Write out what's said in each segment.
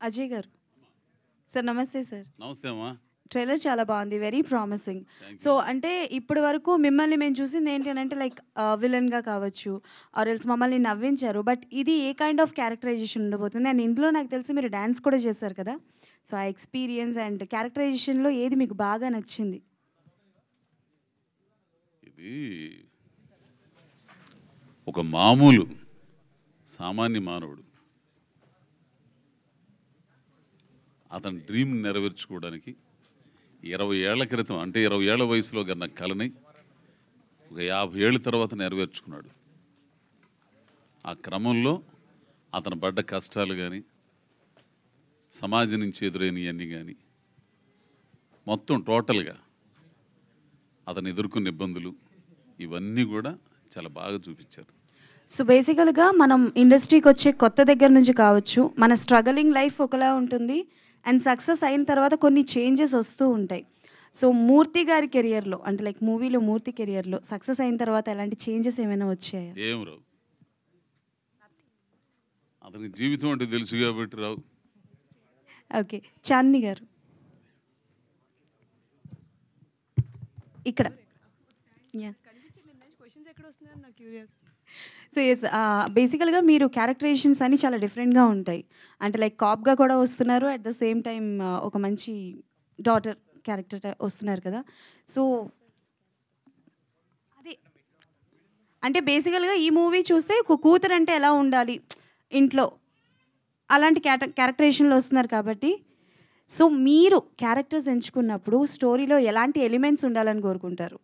అజయ్ గారు. సార్ నమస్తే సార్. నమస్తే అమ్మా. ట్రైలర్ చాలా బాగుంది. Very promising. Thank so you. అంటే ఇప్పటి వరకు మిమ్మల్ని మేము చూసింది ఏంటి అనంటే లైక్ విలన్‌గా కావచ్చు ఆర్ ఎల్స్ మమ్మల్ని నవ్వించారు. బట్ ఇది ఏ కైండ్ ఆఫ్ క్యారెక్టరైజేషన్ ఉండబోతుంది? అండ్ ఇందులో నాకు తెలిసి మీరు డాన్స్ కూడా చేశారు కదా! సో ఆ ఎక్స్‌పీరియన్స్ అండ్ క్యారెక్టరైజేషన్‌లో ఏది మీకు బాగా నచ్చింది? ఇది ఒక మామూలు సామాన్య మానవుడు అతని డ్రీమ్ నెరవేర్చుకోవడానికి 20 ఏళ్ల క్రితం, అంటే 20 ఏళ్ల వయసులో కన్నా కలని ఒక 50 ఏళ్ళ తర్వాత నెరవేర్చుకున్నాడు. ఆ క్రమంలో అతను పడ్డ కష్టాలు కానీ, సమాజం నుంచి ఎదురైనవన్నీ కానీ, మొత్తం టోటల్గా అతను ఎదుర్కొన్న ఇబ్బందులు ఇవన్నీ కూడా చాలా బాగా చూపించారు. సో బేసికల్‌గా మనం ఇండస్ట్రీకి వచ్చే కొత్త దగ్గర నుంచి కావచ్చు, మన స్ట్రగలింగ్ లైఫ్ ఒకలా ఉంటుంది. అండ్ సక్సెస్ అయిన తర్వాత కొన్ని చేంజెస్ వస్తూ ఉంటాయి. సో మూర్తి గారి కెరియర్‌లో అంటే లైక్ మూవీలో మూర్తి కెరియర్‌లో సక్సెస్ అయిన తర్వాత ఎలాంటి చేంజెస్ ఏమైనా వచ్చాయా? ఏం రావు, అతనికి జీవితం అంటే తెలుసు కాబట్టి రావు. ఓకే. చాందిని గారు. ఇక్కడ. యాహ్! So yes. బేసికల్‌గా మీరు క్యారెక్టరైజేషన్స్ అన్నీ చాలా డిఫరెంట్‌గా ఉంటాయి. అంటే లైక్ కాప్‌గా కూడా వస్తున్నారు. అట్ ద సేమ్ టైమ్ ఒక మంచి డాటర్ క్యారెక్టర్ వస్తున్నారు కదా! సో అది అంటే బేసికల్‌గా ఈ మూవీ చూస్తే కూతురంటే ఎలా ఉండాలి ఇంట్లో అలాంటి క్యారెక్టరైజేషన్‌లో వస్తున్నారు కాబట్టి, సో మీరు క్యారెక్టర్స్ ఎంచుకున్నప్పుడు స్టోరీలో ఎలాంటి ఎలిమెంట్స్ ఉండాలని కోరుకుంటారు?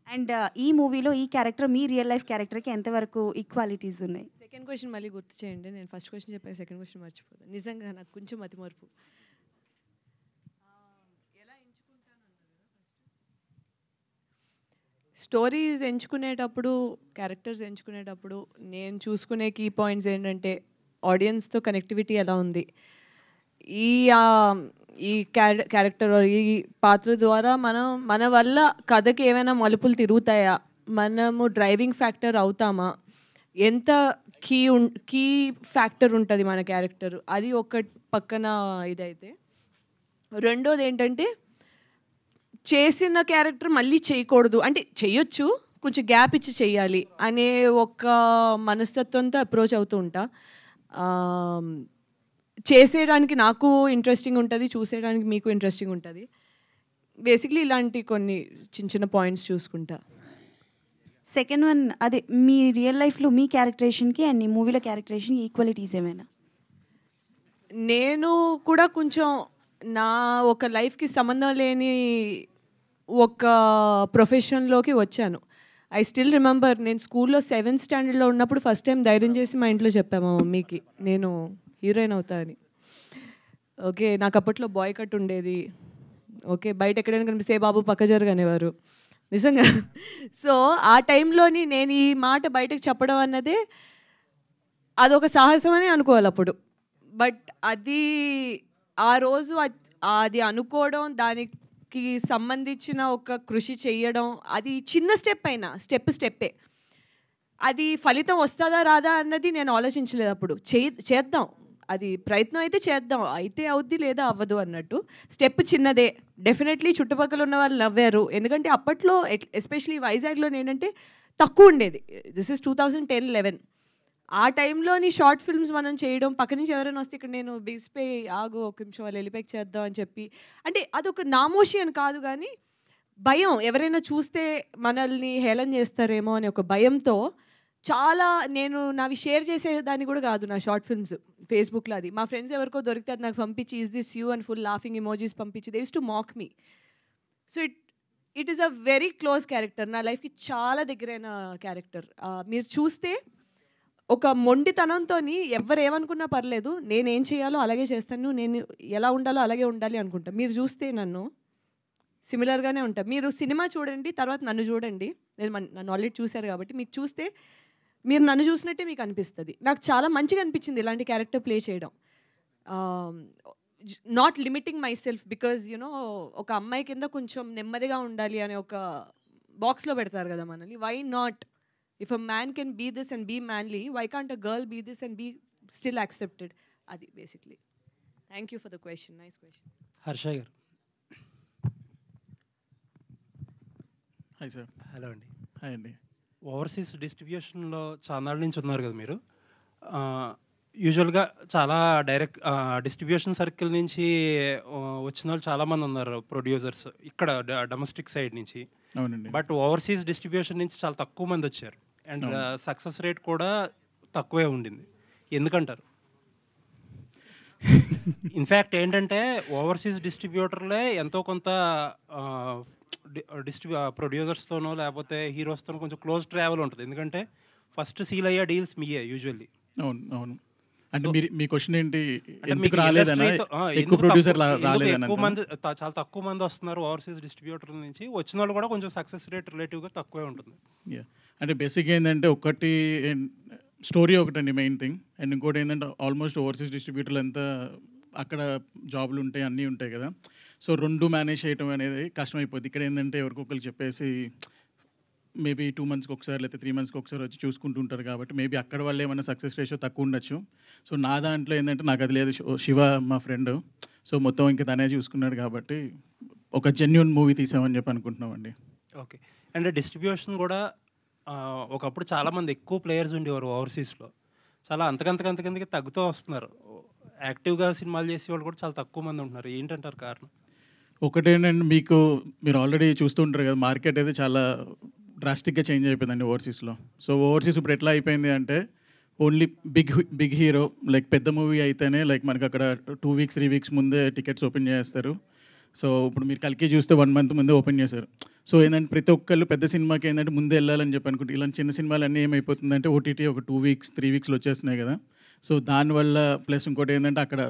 అండ్ ఈ మూవీలో ఈ క్యారెక్టర్ మీ రియల్ లైఫ్ క్యారెక్టర్‌కి ఎంతవరకు ఈక్వాలిటీస్ ఉన్నాయి? సెకండ్ క్వెషన్ మళ్ళీ గుర్తు చేయండి. నేను ఫస్ట్ క్వెషన్ చెప్పాను, సెకండ్ క్వెషన్ మర్చిపోతాను. నిజంగా నాకు కొంచెం మతిమరుపు. ఎలా ఎంచుకుంటానన్నారు స్టోరీస్ ఎంచుకునేటప్పుడు, క్యారెక్టర్స్ ఎంచుకునేటప్పుడు నేను చూసుకునే కీ పాయింట్స్ ఏంటంటే ఆడియన్స్తో కనెక్టివిటీ ఎలా ఉంది, ఈ ఈ క్యారెక్టర్ ఈ పాత్ర ద్వారా మన వల్ల కథకి ఏమైనా మలుపులు తిరుగుతాయా, మనము డ్రైవింగ్ ఫ్యాక్టర్ అవుతామా, ఎంత కీ ఫ్యాక్టర్ ఉంటుంది మన క్యారెక్టర్, అది ఒక పక్కన ఇదైతే. రెండోది ఏంటంటే చేసిన క్యారెక్టర్ మళ్ళీ చేయకూడదు, అంటే చేయొచ్చు కొంచెం గ్యాప్ ఇచ్చి చేయాలి అనే ఒక మనస్తత్వంతో అప్రోచ్ అవుతూ ఉంటా. చేసేయడానికి నాకు ఇంట్రెస్టింగ్ ఉంటుంది, చూసేయడానికి మీకు ఇంట్రెస్టింగ్ ఉంటుంది. బేసిక్లీ ఇలాంటి కొన్ని చిన్న చిన్న పాయింట్స్ చూసుకుంటా. సెకండ్ వన్ అదే మీ రియల్ లైఫ్‌లో మీ క్యారెక్టరేషన్‌కి అండ్ ఈ మూవీలో క్యారెక్టరేషన్‌కి ఈక్వాలిటీస్ ఏమైనా? నేను కూడా కొంచెం నా ఒక లైఫ్‌కి సంబంధం లేని ఒక ప్రొఫెషన్‌లోకి వచ్చాను. ఐ స్టిల్ రిమెంబర్, నేను స్కూల్లో 7th స్టాండర్డ్‌లో ఉన్నప్పుడు ఫస్ట్ టైం ధైర్యం చేసి మా ఇంట్లో చెప్పా మా మమ్మీకి నేను హీరోయిన్ అవుతా అని. ఓకే, నాకు అప్పట్లో బాయ్ కట్ ఉండేది. ఓకే, బయట ఎక్కడైనా కనిపిస్తే బాబు పక్క జరుగు అనేవారు నిజంగా. సో ఆ టైంలోని నేను ఈ మాట బయటకు చెప్పడం అన్నదే అదొక సాహసం అని అనుకోవాలి అప్పుడు. బట్ అది ఆ రోజు అది అనుకోవడం, దానికి సంబంధించిన ఒక కృషి చేయడం, అది చిన్న స్టెప్ అయినా స్టెప్పే. అది ఫలితం వస్తుందా రాదా అన్నది నేను ఆలోచించలేదు అప్పుడు. చేద్దాం, అది ప్రయత్నం అయితే చేద్దాం, అయితే అవుద్ది లేదా అవ్వదు అన్నట్టు. స్టెప్ చిన్నదే, డెఫినెట్లీ చుట్టుపక్కల ఉన్న వాళ్ళు నవ్వారు. ఎందుకంటే అప్పట్లో ఎస్పెషలీ వైజాగ్లో ఏంటంటే తక్కువ ఉండేది. This is 2010-11. ఆ టైంలోని షార్ట్ ఫిల్మ్స్ మనం చేయడం, పక్క నుంచి ఎవరైనా వస్తే ఇక్కడ నేను బిగిసిపోయి ఆగు ఒక నిమిషం వాళ్ళు వెళ్ళిపోయి చేద్దాం అని చెప్పి, అంటే అదొక నామోషి అని కాదు కానీ భయం, ఎవరైనా చూస్తే మనల్ని హేళన చేస్తారేమో అనే ఒక భయంతో చాలా నేను నావి షేర్ చేసేదాన్ని కూడా కాదు నా షార్ట్ ఫిల్మ్స్ ఫేస్బుక్లో. అది మా ఫ్రెండ్స్ ఎవరికో దొరికితే అది నాకు పంపించి ఈజ్ దిస్ యూ అని ఫుల్ లాఫింగ్ ఇమోజీస్ పంపించి they use to mock me. So it is a very close character, నా లైఫ్కి చాలా దగ్గరైన క్యారెక్టర్. మీరు చూస్తే ఒక మొండితనంతో ఎవరు ఏమనుకున్నా పర్లేదు, నేనేం చేయాలో అలాగే చేస్తాను, నేను ఎలా ఉండాలో అలాగే ఉండాలి అనుకుంటా. మీరు చూస్తే నన్ను సిమిలర్గానే ఉంటా. మీరు సినిమా చూడండి, తర్వాత నన్ను చూడండి. నన్ను ఆల్రెడీ చూశారు కాబట్టి మీకు చూస్తే మీరు నన్ను చూసినట్టే మీకు అనిపిస్తుంది. నాకు చాలా మంచిగా అనిపించింది ఇలాంటి క్యారెక్టర్ ప్లే చేయడం. Not limiting my self because you know ఒక అమ్మాయి కింద కొంచెం నెమ్మదిగా ఉండాలి అనే ఒక బాక్స్లో పెడతారు కదా మనల్ని. Why not, if a man can be this and be manly, why can't a girl be this and be still accepted? అది basically. Thank you for the question, nice question. Harsha గారు. Hi sir. హలో అండి. Hi అండి. Overseas డిస్ట్రిబ్యూషన్లో చాలా నాళ్ళ నుంచి ఉన్నారు కదా మీరు. యూజువల్గా చాలా డైరెక్ట్ డిస్ట్రిబ్యూషన్ సర్కిల్ నుంచి వచ్చిన వాళ్ళు చాలామంది ఉన్నారు ప్రొడ్యూసర్స్ ఇక్కడ డొమెస్టిక్ సైడ్ నుంచి. అవునండి. బట్ ఓవర్సీస్ డిస్ట్రిబ్యూషన్ నుంచి చాలా తక్కువ మంది వచ్చారు అండ్ సక్సెస్ రేట్ కూడా తక్కువే ఉండింది. ఎందుకంటారు? ఇన్ఫ్యాక్ట్ ఏంటంటే ఓవర్సీస్ డిస్ట్రిబ్యూటర్లే ఎంతో కొంత ప్రొడ్యూసర్స్తోనో లేకపోతే హీరోస్తోనో కొంచెం క్లోజ్ ట్రావెల్ ఉంటుంది. ఎందుకంటే ఫస్ట్ సీల్ అయ్యే డీల్స్ మీయే యూజువల్లీ. అవును అవును. అంటే మీరు మీ క్వశ్చన్ ఏంటి, ఎందుకు రాలేదనా, ఎక్కువ ప్రొడ్యూసర్ రాలేదనా? ఎక్కువ మంది, చాలా తక్కువ మంది వస్తున్నారు ఓవర్సీస్ డిస్ట్రిబ్యూటర్ నుంచి. వచ్చిన వాళ్ళు కూడా కొంచెం సక్సెస్ రేట్ రిలేటివ్గా తక్కువే ఉంటుంది. అంటే బేసిక్గా ఏంటంటే ఒకటి స్టోరీ ఒకటండి మెయిన్ థింగ్. అండ్ ఇంకోటి ఏంటంటే ఆల్మోస్ట్ ఓవర్సీస్ డిస్ట్రిబ్యూటర్లు అంతా అక్కడ జాబ్లు ఉంటాయి, అన్నీ ఉంటాయి కదా. సో రెండు మేనేజ్ చేయడం అనేది కష్టమైపోద్ది. ఇక్కడ ఏంటంటే ఎవరికొకరు చెప్పేసి మేబీ 2 monthsకి ఒకసారి లేకపోతే 3 monthsకి ఒకసారి వచ్చి చూసుకుంటూ ఉంటారు కాబట్టి మేబీ అక్కడ వల్ల ఏమైనా సక్సెస్ రేషియో తక్కువ ఉండొచ్చు. సో నా దాంట్లో ఏంటంటే నాకు అది లేదు. శివ మా ఫ్రెండ్, సో మొత్తం ఇంకా తనే చూసుకున్నాడు కాబట్టి ఒక జెన్యూన్ మూవీ తీసామని చెప్పి అనుకుంటున్నామండి. ఓకే. అండ్ డిస్ట్రిబ్యూషన్ కూడా ఒకప్పుడు చాలామంది ఎక్కువ ప్లేయర్స్ ఉండేవారు ఓవర్సీస్లో. చాలా అంతకంతకి తగ్గుతూ వస్తున్నారు. యాక్టివ్గా సినిమాలు చేసే వాళ్ళు కూడా చాలా తక్కువ మంది ఉంటున్నారు. ఏంటంటారు కారణం? ఒకటేనండి, మీరు ఆల్రెడీ చూస్తూ ఉంటారు కదా, మార్కెట్ అయితే చాలా డ్రాస్టిక్గా చేంజ్ అయిపోయిందండి ఓవర్సీస్లో. సో ఓవర్సీస్ ఇప్పుడు ఎట్లా అయిపోయింది అంటే ఓన్లీ బిగ్ హీరో లైక్ పెద్ద మూవీ అయితేనే లైక్ మనకి అక్కడ 2 weeks 3 weeks ముందే టికెట్స్ ఓపెన్ చేస్తారు. సో ఇప్పుడు మీరు కల్కి చూస్తే 1 month ముందే ఓపెన్ చేశారు. సో ఏంటంటే ప్రతి ఒక్కళ్ళు పెద్ద సినిమాకి ఏంటంటే ముందే వెళ్ళాలని చెప్పి అనుకుంటే ఇలాంటి చిన్న సినిమాలు అన్నీ ఏమైపోతుందంటే ఓటీటీ ఒక 2 weeks 3 weeksలో వచ్చేస్తున్నాయి కదా. సో దానివల్ల ప్లస్ ఇంకోటి ఏంటంటే అక్కడ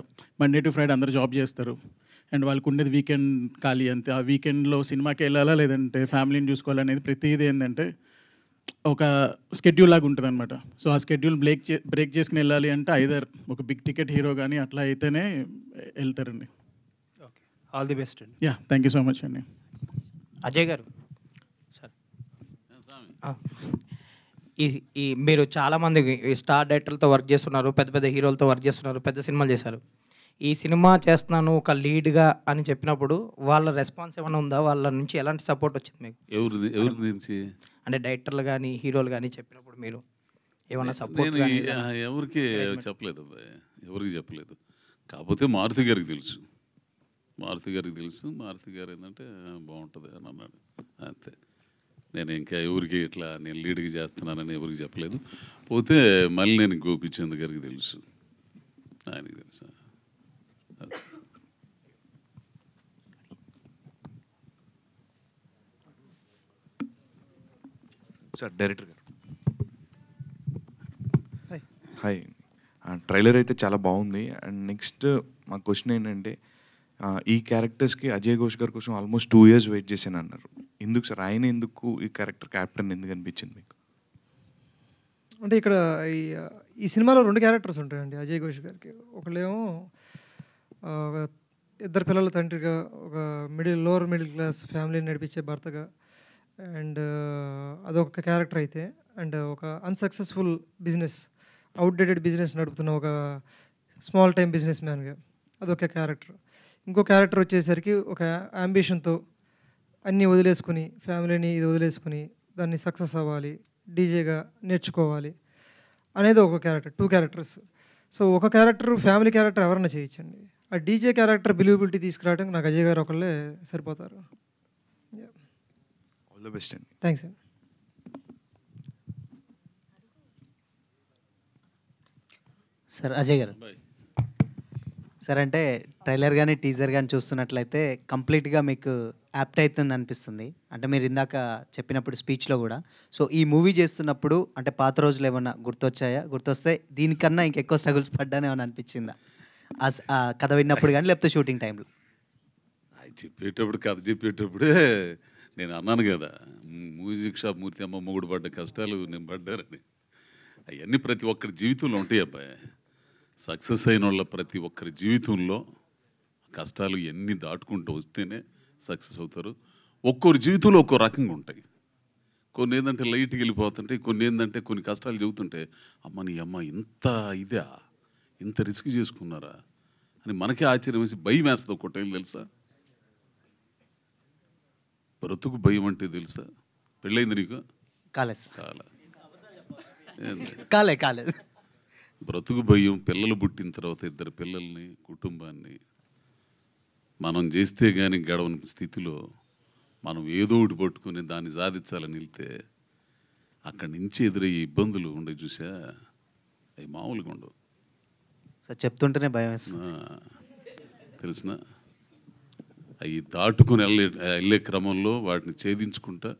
మండే టు ఫ్రైడే అందరూ జాబ్ చేస్తారు అండ్ వాళ్ళకు ఉండేది వీకెండ్ ఖాళీ అంతే. ఆ వీకెండ్లో సినిమాకి వెళ్ళాలా లేదంటే ఫ్యామిలీని చూసుకోవాలనేది ప్రతిదీ ఏంటంటే ఒక స్కెడ్యూల్ లాగా ఉంటుంది అనమాట. సో ఆ స్కెడ్యూల్ బ్రేక్ చేసుకుని వెళ్ళాలి అంటే ఐదర్ ఒక బిగ్ టికెట్ హీరో కానీ అట్లా అయితేనే వెళ్తారండి. ఓకే, ఆల్ ది బెస్ట్ అండి. Yeah, thank you so much అండి. అజయ్ గారు, సార్ ఈ మీరు చాలామంది స్టార్ డైరెక్టర్లతో వర్క్ చేస్తున్నారు, పెద్ద పెద్ద హీరోలతో వర్క్ చేస్తున్నారు, పెద్ద సినిమాలు చేశారు. ఈ సినిమా చేస్తున్నాను ఒక లీడ్గా అని చెప్పినప్పుడు వాళ్ళ రెస్పాన్స్ ఏమైనా ఉందా? వాళ్ళ నుంచి ఎలాంటి సపోర్ట్ వచ్చింది మీకు? ఎవరి నుంచి అంటే డైరెక్టర్లు కానీ హీరోలు కానీ చెప్పినప్పుడు మీరు ఏమైనా సపోర్ట్? ఎవరికి చెప్పలేదు, ఎవరికి చెప్పలేదు. కాకపోతే మారుతి గారికి తెలుసు. మారుతి గారు ఏంటంటే బాగుంటుంది అని అన్నాడు అంతే. నేను ఇంకా ఎవరికి ఇట్లా నేను లీడ్గా చేస్తున్నానని ఎవరికి చెప్పలేదు. పోతే మళ్ళీ నేను గోపిచంద్ గారికి తెలుసు, ఆయనకి తెలుసు. సార్ డైరెక్టర్ గారు హాయ్. ట్రైలర్ అయితే చాలా బాగుంది. అండ్ నెక్స్ట్ మా క్వశ్చన్ ఏంటంటే ఈ క్యారెక్టర్స్కి అజయ్ ఘోష్ గారి కోసం ఆల్మోస్ట్ 2 years వెయిట్ చేశాను అన్నారు. ఎందుకు సార్, ఆయన ఎందుకు ఈ క్యాప్టెన్ ఎందుకు అనిపించింది మీకు? అంటే ఇక్కడ ఈ సినిమాలో 2 క్యారెక్టర్స్ ఉంటాయండి అజయ్ ఘోష్ గారికి. ఒకళ్ళేమో ఇద్దరు పిల్లల తండ్రిగా, ఒక లోవర్ మిడిల్ క్లాస్ ఫ్యామిలీని నడిపించే భర్తగా, అండ్ అదొక క్యారెక్టర్ అయితే, అండ్ ఒక అన్సక్సెస్ఫుల్ అవుట్డేటెడ్ బిజినెస్ నడుపుతున్న ఒక స్మాల్ టైం బిజినెస్ మ్యాన్గా అదొక క్యారెక్టర్. ఇంకో క్యారెక్టర్ వచ్చేసరికి ఒక అంబిషన్తో అన్నీ వదిలేసుకుని, ఫ్యామిలీని ఇది వదిలేసుకుని దాన్ని సక్సెస్ అవ్వాలి, డీజేగా నేర్చుకోవాలి అనేది ఒక క్యారెక్టర్. 2 characters. సో ఒక క్యారెక్టర్ ఫ్యామిలీ క్యారెక్టర్ ఎవరైనా చేయొచ్చండి. ఆ డీజే క్యారెక్టర్ బిలీవబిలిటీ తీసుకురావడానికి నాకు అజయ్ గారు ఒకళ్ళే సరిపోతారు. ఆల్ ది బెస్ట్ అండి. థ్యాంక్స్ అండి. సార్ అజయ్ గారు, సార్ అంటే ట్రైలర్ కానీ టీజర్ కానీ చూస్తున్నట్లయితే కంప్లీట్గా మీకు యాప్ట్ అవుతుంది అనిపిస్తుంది. అంటే మీరు ఇందాక చెప్పినప్పుడు స్పీచ్లో కూడా. సో ఈ మూవీ చేస్తున్నప్పుడు అంటే పాత రోజులు ఏమన్నా గుర్తొచ్చాయా? గుర్తొస్తే దీనికన్నా ఇంకెక్కువ స్ట్రగుల్స్ పడ్డానే ఏమైనా అనిపించిందా ఆ కథ విన్నప్పుడు కానీ లేకపోతే షూటింగ్ టైంలో? కథ చెప్పేటప్పుడే నేను అన్నాను కదా, మ్యూజిక్ షాప్ మూర్తి అమ్మ మొగుడు పడ్డ కష్టాలు నేను పడ్డారని. అవన్నీ ప్రతి ఒక్కరి జీవితంలో ఉంటాయి అబ్బాయి. సక్సెస్ అయిన వాళ్ళ ప్రతి ఒక్కరి జీవితంలో కష్టాలు ఎన్ని దాటుకుంటూ వస్తేనే సక్సెస్ అవుతారు. ఒక్కొరి జీవితంలో ఒక్కో రకంగా ఉంటాయి. కొన్ని ఏంటంటే లైట్కి వెళ్ళిపోతుంటాయి, కొన్ని ఏంటంటే కొన్ని కష్టాలు చెబుతుంటే అమ్మ నీ అమ్మ ఇంత రిస్క్ చేసుకున్నారా అని మనకే ఆశ్చర్యం వేసి భయం వేస్తుంది ఒక్కొక్కటి తెలుసా. బ్రతుకు భయం అంటే తెలుసా? పెళ్ళైంది నీకు? కాలేదు సార్. కాలేదు. బ్రతుకు భయం, పిల్లలు పుట్టిన తర్వాత 2 పిల్లల్ని, కుటుంబాన్ని మనం చేస్తే కానీ గడవని స్థితిలో మనం ఏదో ఒకటి పట్టుకుని దాన్ని సాధించాలని వెళ్తే అక్కడి నుంచి ఎదురయ్యే ఇబ్బందులు ఉండే చూసా, అవి మామూలుగా ఉండవు సార్. చెప్తుంటేనే భయం వేస్తుంది. తెలిసిన అవి దాటుకుని వెళ్ళే క్రమంలో వాటిని ఛేదించుకుంటా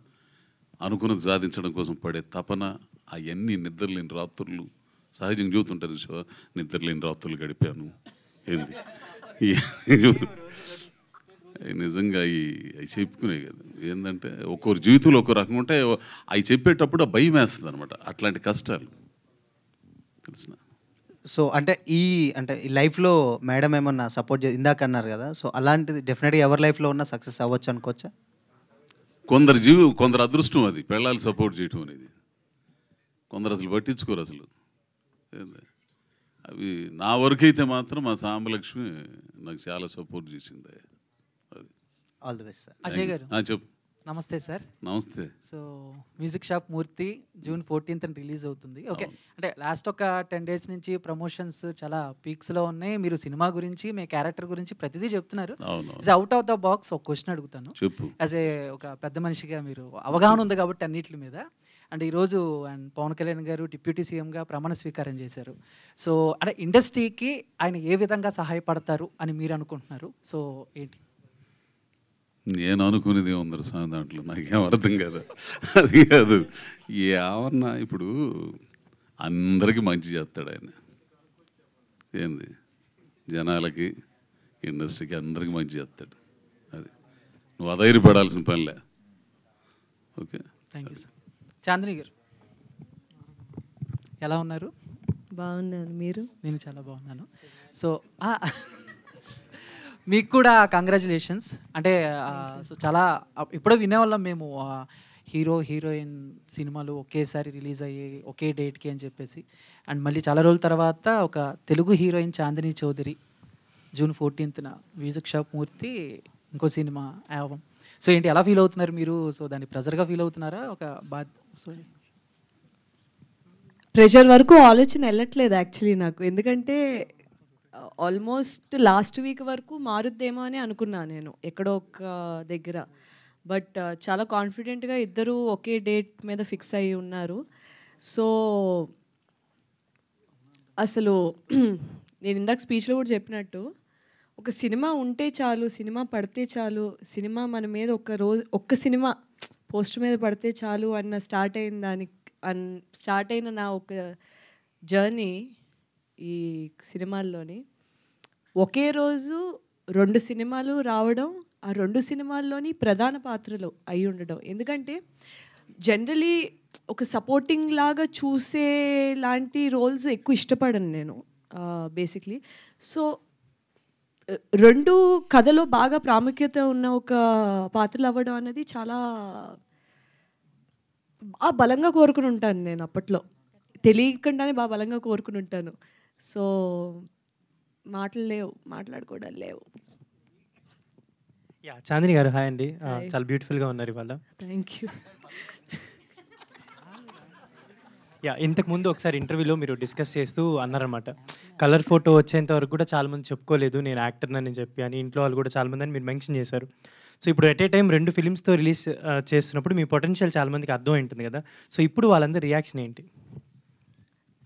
అనుకున్నది సాధించడం కోసం పడే తపన, అవన్నీ నిద్రలేని రాత్రులు సహజంగా చూస్తుంటారు. చూసా, నిద్రలేని రాత్రులు గడిపాను ఏంది నిజంగా అవి చెప్పుకునే కదా. ఏంటంటే ఒక్కొక్కరి జీవితంలో ఒక్కో రకంగా ఉంటే అవి చెప్పేటప్పుడు ఆ భయం వేస్తుంది అనమాట. అట్లాంటి కష్టాలు తెలిసిన. సో అంటే ఈ లైఫ్లో మేడం ఏమన్నా సపోర్ట్ ఇందాక అన్నారు కదా, సో అలాంటిది డెఫినెట్గా ఎవరి లైఫ్లో ఉన్నా సక్సెస్ అవ్వచ్చు అనుకోవచ్చా? కొందరు అదృష్టం అది పెళ్ళాలు సపోర్ట్ చేయటం అనేది. కొందరు అసలు పట్టించుకోరు అసలు. అవి నా వరకు అయితే మాత్రం మా సాంబలక్ష్మి నాకు చాలా సపోర్ట్ చేసింది. అది all the best sir. Ajay గారు చెప్పు. నమస్తే సార్. నమస్తే. సో మ్యూజిక్ షాప్ మూర్తి June 14th రిలీజ్ అవుతుంది. ఓకే, అంటే లాస్ట్ ఒక 10 days నుంచి ప్రమోషన్స్ చాలా పీక్స్లో ఉన్నాయి. మీరు సినిమా గురించి, మీ క్యారెక్టర్ గురించి ప్రతిదీ చెప్తున్నారు. అవుట్ ఆఫ్ ద బాక్స్ ఒక క్వశ్చన్ అడుగుతాను. యాజ్ ఏ ఒక పెద్ద మనిషిగా మీరు అవగాహన ఉంది కాబట్టి అన్నిటి మీద. అండ్ ఈరోజు పవన్ కళ్యాణ్ గారు డిప్యూటీ సీఎంగా ప్రమాణ స్వీకారం చేశారు. సో అంటే ఇండస్ట్రీకి ఆయన ఏ విధంగా సహాయపడతారు అని మీరు అనుకుంటున్నారు? సో ఏంటి? నేను అనుకునేది ఏముందరు స్వామి దాంట్లో, నాకేం అర్థం కాదు. అది కాదు ఏమన్నా, ఇప్పుడు అందరికీ మంచి చేస్తాడు ఆయన. ఏంది, జనాలకి, ఇండస్ట్రీకి అందరికీ మంచి చేస్తాడు. అది నువ్వు అధైర్యపడాల్సిన పనిలే. Okay, thank you sir. Chandini గారు ఎలా ఉన్నారు? బాగున్నాను, మీరు? నేను చాలా బాగున్నాను. సో మీకు కూడా కంగ్రాచులేషన్స్. అంటే సో చాలా ఇప్పుడే వినేవాళ్ళం మేము, హీరో హీరోయిన్ సినిమాలు ఒకేసారి రిలీజ్ అయ్యాయి ఒకే డేట్కి అని చెప్పేసి. అండ్ మళ్ళీ చాలా రోజుల తర్వాత ఒక Telugu heroine Chandini Chowdary June 14th music shop Murthy ఇంకో సినిమా ఆల్బమ్. సో ఏంటి, ఎలా ఫీల్ అవుతున్నారు మీరు? సో దాన్ని ప్రెజర్గా ఫీల్ అవుతున్నారా? ఒక ప్రెషర్ వరకు ఆలోచన వెళ్ళట్లేదు యాక్చువల్లీ నాకు. ఎందుకంటే ఆల్మోస్ట్ లాస్ట్ వీక్ వరకు మారుద్దేమో అని అనుకున్నాను నేను ఎక్కడో ఒక దగ్గర. బట్ చాలా కాన్ఫిడెంట్గా ఇద్దరు ఒకే డేట్ మీద ఫిక్స్ అయ్యి ఉన్నారు. సో అసలు నేను ఇందాక స్పీచ్లో కూడా చెప్పినట్టు, ఒక సినిమా ఉంటే చాలు, సినిమా పడితే చాలు, సినిమా మన మీద ఒక్క సినిమా పోస్ట్ మీద పడితే చాలు అన్న స్టార్ట్ అయిన నా ఒక జర్నీ ఈ సినిమాల్లోని ఒకే రోజు 2 సినిమాలు రావడం, ఆ 2 సినిమాల్లోని ప్రధాన పాత్రలు అయి ఉండడం. ఎందుకంటే జనరలీ ఒక సపోర్టింగ్ లాగా చూసే లాంటి రోల్స్ ఎక్కువ ఇష్టపడను నేను బేసిక్లీ. సో 2 కథలో బాగా ప్రాముఖ్యత ఉన్న ఒక పాత్రలు అవ్వడం అనేది చాలా బలంగా కోరుకుని ఉంటాను నేను. అప్పట్లో తెలియకుండానే బాగా బలంగా కోరుకుని ఉంటాను. సో మాటలు లేవు, మాట్లాడుకోవడాలు లేవు. చాందిని గారు హాయ్ అండి, చాలా బ్యూటిఫుల్గా ఉన్నారు ఇవాళ. Thank you. ఇంతకుముందు ఒకసారి ఇంటర్వ్యూలో మీరు డిస్కస్ చేస్తూ అన్నారనమాట, కలర్ ఫోటో వచ్చేంత వరకు కూడా చాలామంది చెప్పుకోలేదు నేను యాక్టర్నని చెప్పి అని, ఇంట్లో వాళ్ళు కూడా చాలామంది అని మీరు మెన్షన్ చేశారు. సో ఇప్పుడు ఎట్ ఏ టైం 2 ఫిలిమ్స్తో రిలీజ్ చేస్తున్నప్పుడు మీ పొటెన్షియల్ చాలామందికి అర్థం ఉంటుంది కదా. సో ఇప్పుడు వాళ్ళందరి రియాక్షన్ ఏంటి?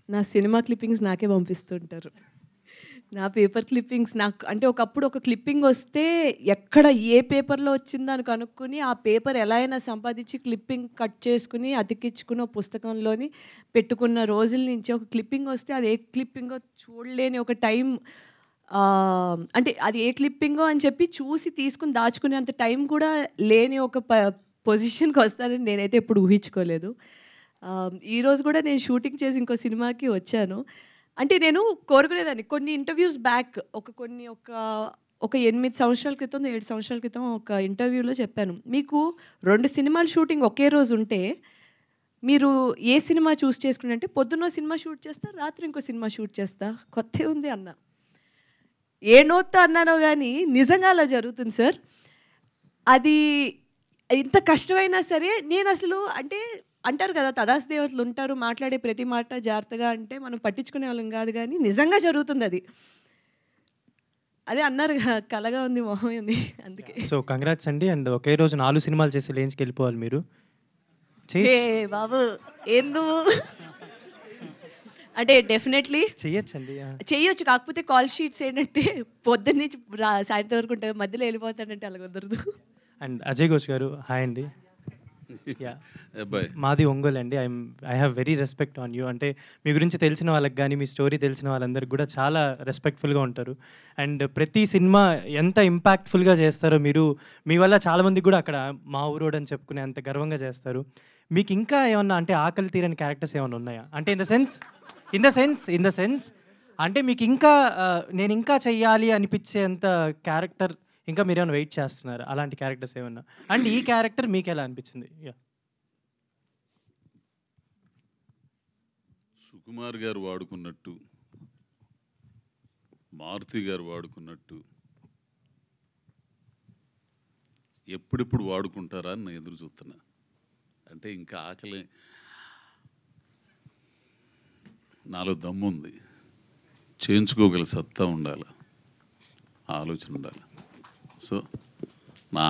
నా సినిమా క్లిప్పింగ్స్ నాకే పంపిస్తుంటారు. నా పేపర్ క్లిప్పింగ్స్ నాకు, అంటే ఒకప్పుడు ఒక క్లిప్పింగ్ వస్తే ఎక్కడ ఏ పేపర్లో వచ్చిందో అని కనుక్కొని ఆ పేపర్ ఎలా అయినా సంపాదించి క్లిప్పింగ్ కట్ చేసుకుని అతికించుకుని పుస్తకంలోని పెట్టుకున్న రోజుల నుంచి ఒక క్లిప్పింగ్ వస్తే అది ఏ క్లిప్పింగో చూడలేని ఒక టైం, అంటే అది ఏ క్లిప్పింగో అని చెప్పి చూసి తీసుకుని దాచుకునే అంత టైం కూడా లేని ఒక పొజిషన్కి వస్తానని నేనైతే ఎప్పుడు ఊహించుకోలేదు. ఈరోజు కూడా నేను షూటింగ్ చేసి ఇంకో సినిమాకి వచ్చాను. అంటే నేను కోరుకునేదాన్ని కొన్ని ఇంటర్వ్యూస్ బ్యాక్, ఒక 8 సంవత్సరాల క్రితం 7 సంవత్సరాల క్రితం ఒక ఇంటర్వ్యూలో చెప్పాను, మీకు 2 సినిమాలు షూటింగ్ ఒకే రోజు ఉంటే మీరు ఏ సినిమా చూస్ చేసుకుని అంటే పొద్దున్న సినిమా షూట్ చేస్తా, రాత్రి ఇంకో సినిమా షూట్ చేస్తా, కొత్త ఉంది అన్న. ఏ నోట్తో అన్నానో కానీ నిజంగా అలా జరుగుతుంది సార్. అది ఎంత కష్టమైనా సరే నేను అసలు అంటే అంటారు కదా తదాస్ దేవతలు ఉంటారు, మాట్లాడే ప్రతి మాట జాగ్రత్తగా అంటే మనం పట్టించుకునే వాళ్ళం కాదు, కానీ నిజంగా జరుగుతుంది అది. అదే అన్నారు కలగా ఉంది మొహం ఉంది అందుకే. సో కంగ్రాట్స్ అండి. అండ్ ఒకే రోజు 4 సినిమాలు చేసి రేంజ్కి వెళ్ళిపోవాలి మీరు. బాబు ఎందుకు అంటే డెఫినెట్లీ చెయ్యొచ్చండి. చెయ్యొచ్చు, కాకపోతే కాల్ షీట్స్ ఏంటంటే పొద్దున్న నుంచి సాయంత్రం వరకు ఉంటుంది, మధ్యలో వెళ్ళిపోతానంటే అలా కుదరదు. అండ్ అజయ్ ఘోష్ గారు హాయ్ అండి. మాది ఒంగోలు అండి. I have very respect on you. అంటే మీ గురించి తెలిసిన వాళ్ళకి కానీ మీ స్టోరీ తెలిసిన వాళ్ళందరికీ కూడా చాలా రెస్పెక్ట్ఫుల్గా ఉంటారు. అండ్ ప్రతి సినిమా ఎంత ఇంపాక్ట్ఫుల్గా చేస్తారో మీరు, మీ వల్ల చాలామందికి కూడా అక్కడ మా ఊరోడు అని చెప్పుకునే అంత గర్వంగా చేస్తారు. మీకు ఇంకా ఏమన్నా అంటే ఆకలి తీరని క్యారెక్టర్స్ ఏమైనా ఉన్నాయా? అంటే ఇన్ ద సెన్స్ అంటే మీకు ఇంకా నేను ఇంకా చెయ్యాలి అనిపించేంత క్యారెక్టర్ ఇంకా మీరేమైనా వెయిట్ చేస్తున్నారు అలాంటి క్యారెక్టర్స్ ఏమన్నా? అండ్ ఈ క్యారెక్టర్ మీకు ఎలా అనిపించింది? సుకుమార్ గారు వాడుకున్నట్టు, మారుతి గారు వాడుకున్నట్టు ఎప్పుడెప్పుడు వాడుకుంటారా అని నేను ఎదురు చూస్తున్నా. అంటే ఇంకా ఆకలి, నాలో దమ్ము ఉంది, చేయించుకోగల సత్తా ఉండాలి, ఆలోచన ఉండాలి. సో నా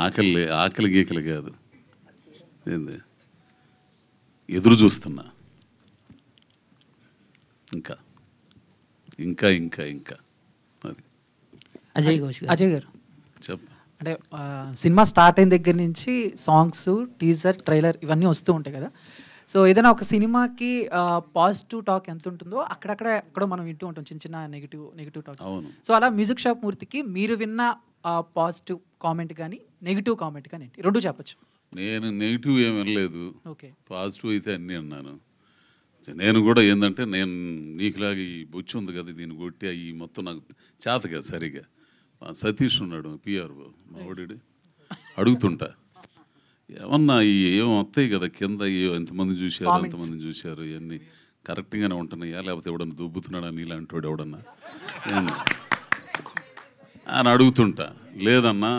ఆకలి గీకలు కాదు, ఏంది ఎదురు చూస్తున్నా. ఇంకా ఇంకా ఇంకా ఇంకా అది. అజయ్ గారు చెప్ప అంటే సినిమా స్టార్ట్ అయిన దగ్గర నుంచి సాంగ్స్, టీజర్, ట్రైలర్ ఇవన్నీ వస్తూ ఉంటాయి కదా. సో ఏదైనా ఒక సినిమాకి పాజిటివ్ టాక్ ఎంత ఉంటుందో అక్కడక్కడ మనం వింటూ ఉంటాం చిన్న చిన్న నెగిటివ్ టాక్. సో అలా మ్యూజిక్ షాప్ మూర్తికి మీరు విన్న పాజిటివ్ కామెంట్ కానీ నెగిటివ్ కామెంట్ కానీ ఏంటి? రెండు చెప్పచ్చు. నేను నెగిటివ్ ఏమి వినలేదు, ఓకే. పాజిటివ్ అయితే అన్నీ అన్నాను. నేను కూడా ఏంటంటే నేను నీకులాగా ఈ బొచ్చు ఉంది కదా దీన్ని కొట్టి అవి మొత్తం నాకు చేత కదా సరిగా. సతీష్ ఉన్నాడు పిఆర్ఓ మా ఓడి, అడుగుతుంటా ఏమన్నా ఏం వస్తాయి కదా కింద, ఎంతమంది చూశారు ఎంతమంది చూశారు ఇవన్నీ కరెక్ట్గానే ఉంటున్నాయా లేకపోతే ఎవడన్నా దుబ్బుతున్నాడా నీలాంటి వాడు ఎవడన్నా అని అడుగుతుంటా. లేదన్నా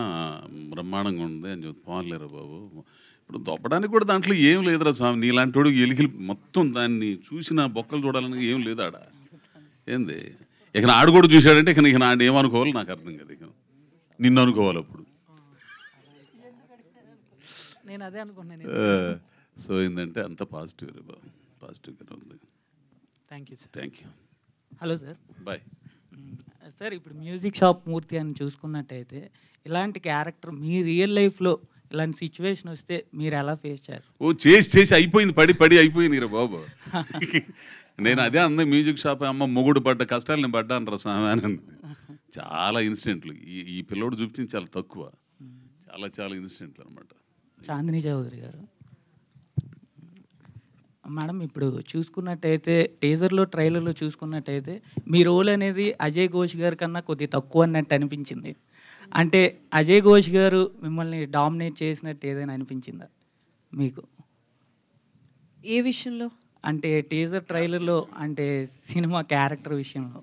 బ్రహ్మాండంగా ఉంది అని చెప్పి పోలేరా బాబు, ఇప్పుడు దొప్పడానికి కూడా దాంట్లో ఏం లేదురా స్వామి, నీలాంటి వాడు ఎలికి మొత్తం దాన్ని చూసిన బొక్కలు చూడాలని ఏం లేదు ఆడ. ఏంది ఇక ఆడు కూడా చూశాడంటే ఇక నాడు ఏమనుకోవాలి నాకు అర్థం కదా, ఇక నిన్ను అనుకోవాలి అప్పుడు. నేను అదే అనుకున్నాను. సో ఏంటంటే అంత పాజిటివ్గానే ఉంది. Thank you sir. Thank you. Hello sir. Bye sir. ఇప్పుడు మ్యూజిక్ షాప్ మూర్తి అని చూసుకున్నట్టయితే ఇలాంటి క్యారెక్టర్ మీ రియల్ లైఫ్లో ఇలాంటి సిచ్యువేషన్ వస్తే మీరు ఎలా ఫేస్ చేస్తారు? ఓ చేసి అయిపోయింది, పడి అయిపోయింది రా బాబు. నేను అదే అందా మ్యూజిక్ షాప్ అమ్మ మొగుడు పడ్డ కష్టాలు నేను పడ్డాను రా స్వామి అని. చాలా ఇన్సిడెంట్లు ఈ పిల్లోడు చూపించింది చాలా తక్కువ, చాలా ఇన్సిడెంట్లు అనమాట. చాందిని చౌదరి గారు మేడం, ఇప్పుడు చూసుకున్నట్టయితే టీజర్లో ట్రైలర్లో చూసుకున్నట్టయితే మీ రోల్ అనేది అజయ్ ఘోష్ గారి కన్నా కొద్దిగా తక్కువ అన్నట్టు అనిపించింది. అంటే అజయ్ ఘోష్ గారు మిమ్మల్ని డామినేట్ చేసినట్టు ఏదైనా అనిపించిందా మీకు? ఏ విషయంలో? అంటే టీజర్ ట్రైలర్లో, అంటే సినిమా క్యారెక్టర్ విషయంలో.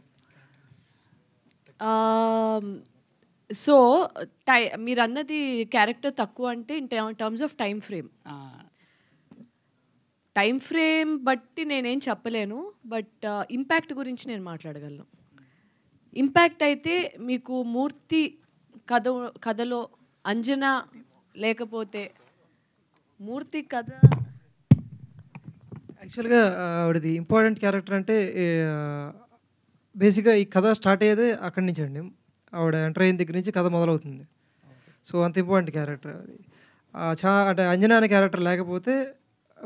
సో మీరు అన్నది క్యారెక్టర్ తక్కువ అంటే in terms of time frame బట్టి నేనేం చెప్పలేను, బట్ ఇంపాక్ట్ గురించి నేను మాట్లాడగలను. ఇంపాక్ట్ అయితే మీకు మూర్తి కథలో అంజనా లేకపోతే మూర్తి కథ యాక్చువల్గా ఆవిడది ఇంపార్టెంట్ క్యారెక్టర్ అంటే బేసిక్గా ఈ కథ స్టార్ట్ అయ్యేదే అక్కడి నుంచి అండి. ఆవిడ ఎంటర్ అయిన దగ్గర నుంచి కథ మొదలవుతుంది. సో అంత ఇంపార్టెంట్ క్యారెక్టర్ అది. అంటే అంజనా అనే క్యారెక్టర్ లేకపోతే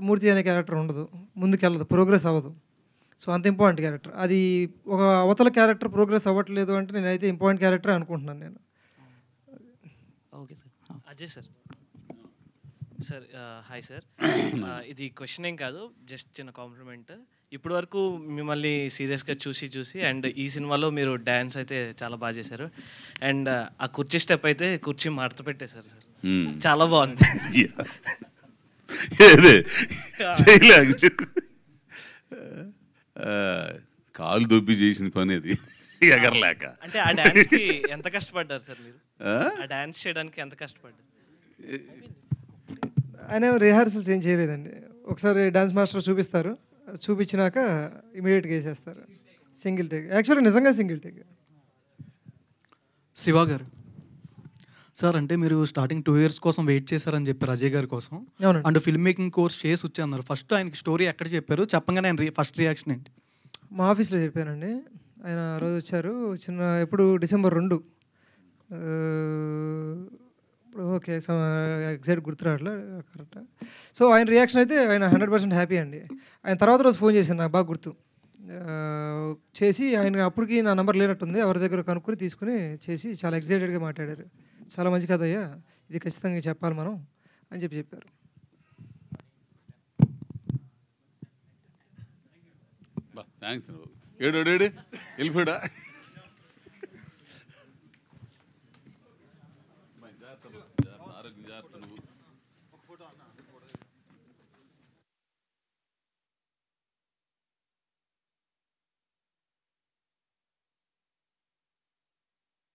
మూర్తి అనే క్యారెక్టర్ ఉండదు, ముందుకెళ్ళదు, ప్రోగ్రెస్ అవ్వదు. సో అంత ఇంపార్టెంట్ క్యారెక్టర్ అది. ఒక అవతల క్యారెక్టర్ ప్రోగ్రెస్ అవ్వట్లేదు అంటే నేనైతే ఇంపార్టెంట్ క్యారెక్టర్ అనుకుంటున్నాను నేను. Okay sir. Ajay sir. Sir hi sir. ఇది క్వశ్చన్ ఏం కాదు, జస్ట్ చిన్న కాంప్లిమెంట్. ఇప్పటి వరకు మిమ్మల్ని సీరియస్గా చూసి అండ్ ఈ సినిమాలో మీరు డ్యాన్స్ అయితే చాలా బాగా చేశారు. అండ్ ఆ కుర్చీ స్టెప్ అయితే కుర్చీ మడత పెట్టేశారు సార్, చాలా బాగుంది. కాలు దొబ్బి చేసిన పని అది. ఎగరలేక. అంటే ఆ డాన్స్కి ఎంత కష్టపడ్డారు సార్ మీరు? ఆ? ఆ డాన్స్ చేయడానికి ఎంత కష్టపడ్డారు? ఆయన రిహార్సల్స్ ఏం చేయలేదండి. ఒకసారి డాన్స్ మాస్టర్ చూపిస్తారు, చూపించినాక ఇమీడియట్గా వేసేస్తారు. సింగిల్ టేక్, యాక్చువల్లీ నిజంగా సింగిల్ టేక్. శివ గారు సార్, అంటే మీరు స్టార్టింగ్ 2 years కోసం వెయిట్ చేశారని చెప్పారు అజయ్ గారి కోసం. అవునండి. అండ్ ఫిల్మ్ మేకింగ్ కోర్స్ చేసి వచ్చి అన్నారు. ఫస్ట్ ఆయనకి స్టోరీ ఎక్కడ చెప్పారు, చెప్పగానే ఆయన ఫస్ట్ రియాక్షన్ ఏంటి? మా ఆఫీస్లో చెప్పానండి. ఆయన ఆ రోజు వచ్చారు, ఎప్పుడు December 2. ఇప్పుడు ఓకే ఎగ్జాక్ట్ గుర్తురాట్లే కరెక్ట్. సో ఆయన రియాక్షన్ అయితే ఆయన 100% హ్యాపీ అండి. ఆయన తర్వాత రోజు ఫోన్ చేశాను, నాకు బాగా గుర్తు చేసి, ఆయన అప్పటికి నా నెంబర్ లేనట్టుంది, ఎవరి దగ్గర కనుక్కొని తీసుకుని చేసి చాలా ఎగ్జైటెడ్గా మాట్లాడారు. చాలా మంచి కథ అయ్యా, ఇది ఖచ్చితంగా చెప్పాలి మనం అని చెప్పారు. థ్యాంక్స్. ఏడు వెళ్ళిపోయాడా?